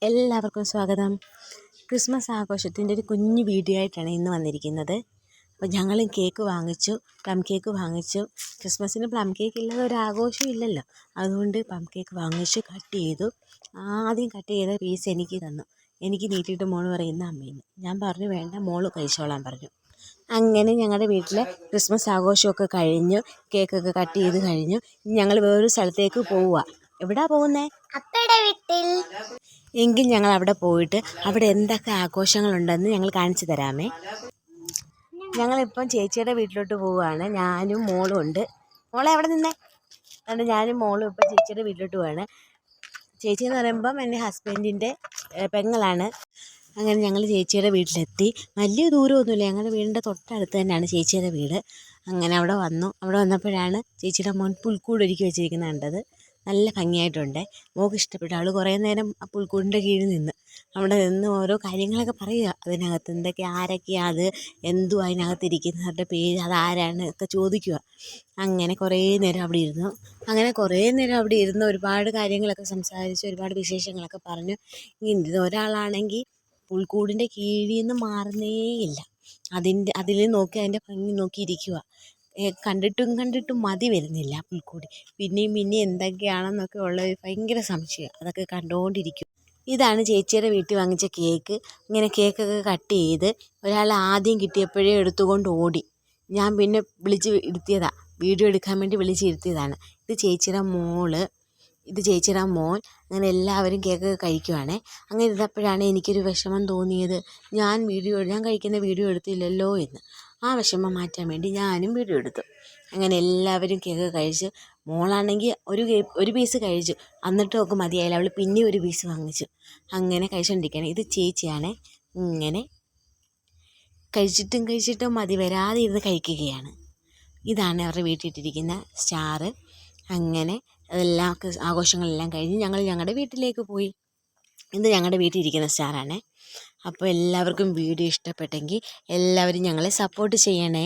എല്ലാവർക്കും സ്വാഗതം. ക്രിസ്മസ് ആഘോഷത്തിൻ്റെ ഒരു കുഞ്ഞു വീഡിയോ ആയിട്ടാണ് ഇന്ന് വന്നിരിക്കുന്നത്. അപ്പോൾ ഞങ്ങൾ കേക്ക് വാങ്ങിച്ചു, പ്ലം കേക്ക് വാങ്ങിച്ചു. ക്രിസ്മസിന് പ്ലം കേക്ക് ഇല്ലാതെ ഒരു ആഘോഷം ഇല്ലല്ലോ, അതുകൊണ്ട് പ്ലം കേക്ക് വാങ്ങിച്ചു, കട്ട് ചെയ്തു. ആദ്യം കട്ട് ചെയ്ത പീസ് എനിക്ക് തന്നു. എനിക്ക് നീട്ടിയിട്ട് മോള് പറയുന്ന അമ്മയെന്ന്. ഞാൻ പറഞ്ഞു വേണ്ട, മോള് കഴിച്ചോളാൻ പറഞ്ഞു. അങ്ങനെ ഞങ്ങളുടെ വീട്ടിലെ ക്രിസ്മസ് ആഘോഷമൊക്കെ കഴിഞ്ഞു, കേക്കൊക്കെ കട്ട് ചെയ്ത് കഴിഞ്ഞു. ഞങ്ങൾ വേറൊരു സ്ഥലത്തേക്ക് പോവുക. എവിടാ പോകുന്നേ? അപ്പയുടെ വീട്ടിൽ. എങ്കിൽ ഞങ്ങൾ അവിടെ പോയിട്ട് അവിടെ എന്തൊക്കെ ആഘോഷങ്ങളുണ്ടെന്ന് ഞങ്ങൾ കാണിച്ചു തരാമേ. ഞങ്ങളിപ്പം ചേച്ചിയുടെ വീട്ടിലോട്ട് പോവുകയാണ്. ഞാനും മോളും ഉണ്ട്. മോളെ അവിടെ നിന്നേ. അതുകൊണ്ട് ഞാനും മോളും ഇപ്പം ചേച്ചിയുടെ വീട്ടിലോട്ട് പോവാണ്. ചേച്ചി എന്ന് പറയുമ്പം എൻ്റെ ഹസ്ബൻഡിൻ്റെ പെങ്ങളാണ്. അങ്ങനെ ഞങ്ങൾ ചേച്ചിയുടെ വീട്ടിലെത്തി. വലിയ ദൂരമൊന്നുമില്ല, ഞങ്ങളുടെ വീടിൻ്റെ തൊട്ടടുത്ത് തന്നെയാണ് ചേച്ചിയുടെ വീട്. അങ്ങനെ അവിടെ വന്നു. അവിടെ വന്നപ്പോഴാണ് ചേച്ചിയുടെ മോൻ പുൽക്കൂട് ഒരുക്കി വെച്ചിരിക്കുന്നത് കണ്ടത്. നല്ല ഭംഗിയായിട്ടുണ്ട്. മോൾക്ക് ഇഷ്ടപ്പെട്ടു. അവൾ കുറേ നേരം ആ പുൽക്കൂടിൻ്റെ കീഴിൽ നിന്ന് അവിടെ നിന്ന് ഓരോ കാര്യങ്ങളൊക്കെ പറയുക. അതിനകത്ത് എന്തൊക്കെ, ആരൊക്കെയാണ് അത്, എന്തുവാ അതിനകത്തിരിക്കുന്നവരുടെ പേര്, അതാരാണ് ഒക്കെ ചോദിക്കുക. അങ്ങനെ കുറേ നേരം അവിടെ ഇരുന്ന് ഒരുപാട് കാര്യങ്ങളൊക്കെ സംസാരിച്ച് ഒരുപാട് വിശേഷങ്ങളൊക്കെ പറഞ്ഞു. ഇനി ഒരാളാണെങ്കിൽ പുൽക്കൂടിൻ്റെ കീഴിൽ നിന്ന് മാറുന്നേയില്ല. അതിൽ നോക്കി അതിൻ്റെ ഭംഗി നോക്കിയിരിക്കുക. കണ്ടിട്ടും മതി വരുന്നില്ല പുൽക്കൂടി. പിന്നെയും എന്തൊക്കെയാണെന്നൊക്കെ ഉള്ള ഭയങ്കര സംശയം. അതൊക്കെ കണ്ടുകൊണ്ടിരിക്കും. ഇതാണ് ചേച്ചിയുടെ വീട്ടിൽ വാങ്ങിച്ച കേക്ക്. ഇങ്ങനെ കേക്കൊക്കെ കട്ട് ചെയ്ത് ഒരാൾ ആദ്യം കിട്ടിയപ്പോഴേ എടുത്തുകൊണ്ട് ഓടി. ഞാൻ പിന്നെ വിളിച്ച് ഇരുത്തിയതാണ്, വീഡിയോ എടുക്കാൻ വേണ്ടി വിളിച്ചിരുത്തിയതാണ്. ഇത് ചേച്ചിയുടെ മോള്, ഇത് ചേച്ചിയുടെ മോൻ. അങ്ങനെ എല്ലാവരും കേക്കൊക്കെ കഴിക്കുവാണേ. അങ്ങനെ ഇരുന്നപ്പോഴാണ് എനിക്കൊരു വിഷമം തോന്നിയത്. ഞാൻ കഴിക്കുന്ന വീഡിയോ എടുത്തില്ലല്ലോ എന്ന്. ആ വിഷമം മാറ്റാൻ വേണ്ടി ഞാനും വീഡിയോ എടുത്തു. അങ്ങനെ എല്ലാവരും കേക്ക് കഴിച്ച്. മോളാണെങ്കിൽ ഒരു പീസ് കഴിച്ചു. എന്നിട്ടും ഒക്കെ മതിയായില്ല. അവൾ പിന്നെ ഒരു പീസ് വാങ്ങിച്ചു. അങ്ങനെ കഴിച്ചുകൊണ്ടിരിക്കുകയാണ്. ഇത് ചേച്ചിയാണേ. ഇങ്ങനെ കഴിച്ചിട്ടും മതി വരാതെ ഇരുന്ന് കഴിക്കുകയാണ്. ഇതാണ് അവരുടെ വീട്ടിലിട്ടിരിക്കുന്ന സ്റ്റാർ. അങ്ങനെ അതെല്ലാം ആഘോഷങ്ങളെല്ലാം കഴിഞ്ഞ് ഞങ്ങൾ ഞങ്ങളുടെ വീട്ടിലേക്ക് പോയി. ഇത് ഞങ്ങളുടെ വീട്ടിലിരിക്കുന്ന സ്റ്റാറാണേ. അപ്പോൾ എല്ലാവർക്കും വീഡിയോ ഇഷ്ടപ്പെട്ടെങ്കിൽ എല്ലാവരും ഞങ്ങളെ സപ്പോർട്ട് ചെയ്യണേ.